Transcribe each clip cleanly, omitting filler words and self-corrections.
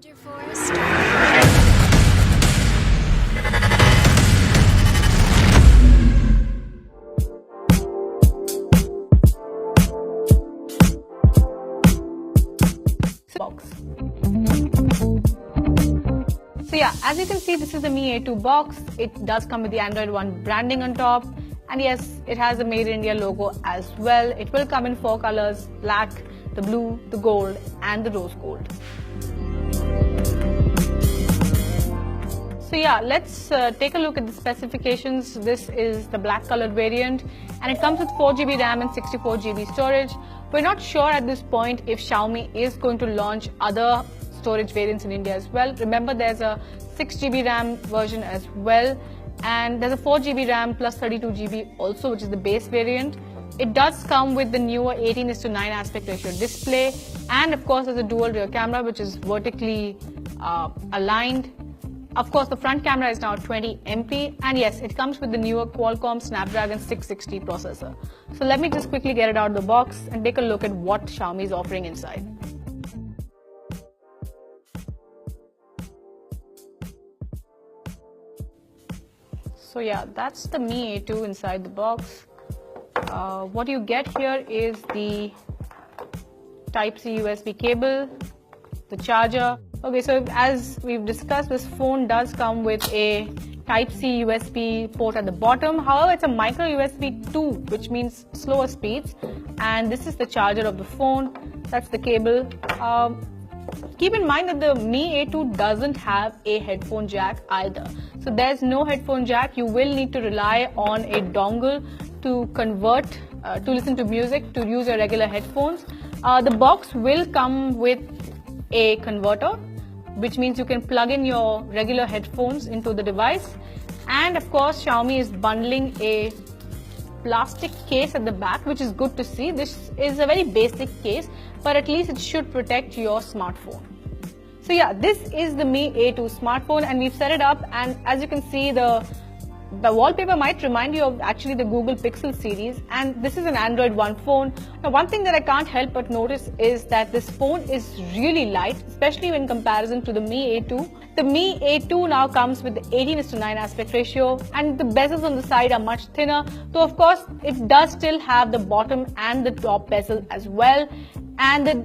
Box. So yeah, as you can see, this is the Mi A2 box. It does come with the Android One branding on top. And yes, it has the Made in India logo as well. It will come in 4 colors: black, the blue, the gold, and the rose gold. So yeah, let's take a look at the specifications. This is the black colored variant, and it comes with 4GB RAM and 64GB storage. We're not sure at this point if Xiaomi is going to launch other storage variants in India as well. Remember, there's a 6GB RAM version as well, and there's a 4GB RAM plus 32GB also, which is the base variant. It does come with the newer 18:9 aspect ratio display, and of course there's a dual rear camera which is vertically aligned. Of course, the front camera is now 20MP, and yes, it comes with the newer Qualcomm Snapdragon 660 processor. So let me just quickly get it out of the box and take a look at what Xiaomi is offering inside. So yeah, that's the Mi A2 inside the box. What you get here is the Type-C USB cable, the charger. Okay, so as we've discussed, this phone does come with a Type-C USB port at the bottom. However, it's a micro USB 2, which means slower speeds. And this is the charger of the phone. That's the cable. Keep in mind that the Mi A2 doesn't have a headphone jack either. So there's no headphone jack. You will need to rely on a dongle to convert, to listen to music, to use your regular headphones. The box will come with a converter, which means you can plug in your regular headphones into the device. And of course, Xiaomi is bundling a plastic case at the back, which is good to see. This is a very basic case, but at least it should protect your smartphone. So yeah, this is the Mi A2 smartphone, and we've set it up, and as you can see, the wallpaper might remind you of actually the Google Pixel series, and this is an Android One phone. Now, one thing that I can't help but notice is that this phone is really light, especially in comparison to the Mi A2. The Mi A2 now comes with the 18:9 aspect ratio, and the bezels on the side are much thinner, though of course it does still have the bottom and the top bezel as well, and the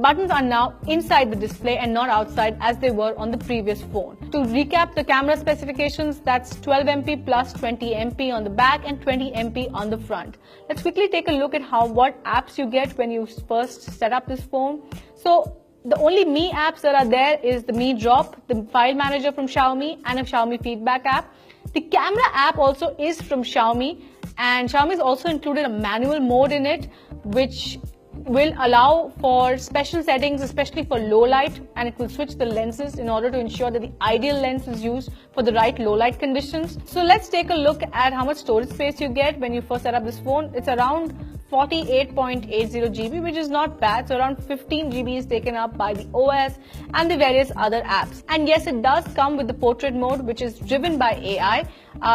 buttons are now inside the display and not outside as they were on the previous phone. To recap the camera specifications, that's 12MP plus 20MP on the back and 20MP on the front. Let's quickly take a look at what apps you get when you first set up this phone. So the only Mi apps that are there is the Mi Drop, the file manager from Xiaomi, and a Xiaomi feedback app. The camera app also is from Xiaomi, and Xiaomi's also included a manual mode in it, which will allow for special settings, especially for low light, and it will switch the lenses in order to ensure that the ideal lens is used for the right low light conditions. So let's take a look at how much storage space you get when you first set up this phone. It's around 48.80GB, which is not bad. So around 15GB is taken up by the OS and the various other apps. And yes, it does come with the portrait mode, which is driven by AI.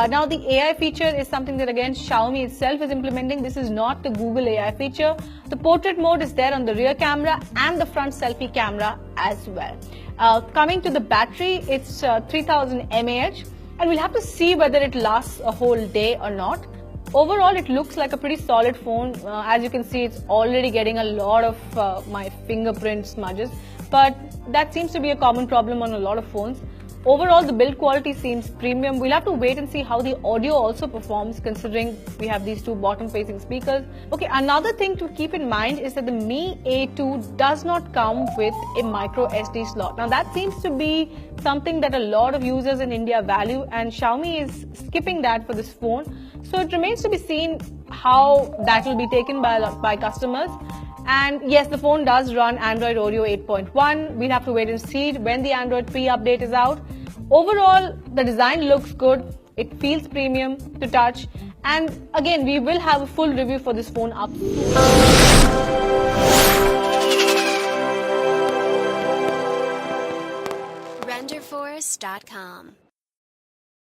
Now the AI feature is something that again Xiaomi itself is implementing. This is not the Google AI feature. The portrait mode is there on the rear camera and the front selfie camera as well. Coming to the battery, it's 3000 mAh, and we'll have to see whether it lasts a whole day or not. Overall, it looks like a pretty solid phone. As you can see, it's already getting a lot of my fingerprint smudges, but that seems to be a common problem on a lot of phones. Overall, the build quality seems premium. We'll have to wait and see how the audio also performs, considering we have these two bottom-facing speakers. Okay, another thing to keep in mind is that the Mi A2 does not come with a micro SD slot. Now, that seems to be something that a lot of users in India value, and Xiaomi is skipping that for this phone. So it remains to be seen how that will be taken by customers. And yes, the phone does run Android Oreo 8.1. We'll have to wait and see when the Android P update is out. Overall, the design looks good. It feels premium to touch. And again, we will have a full review for this phone up. RenderForce.com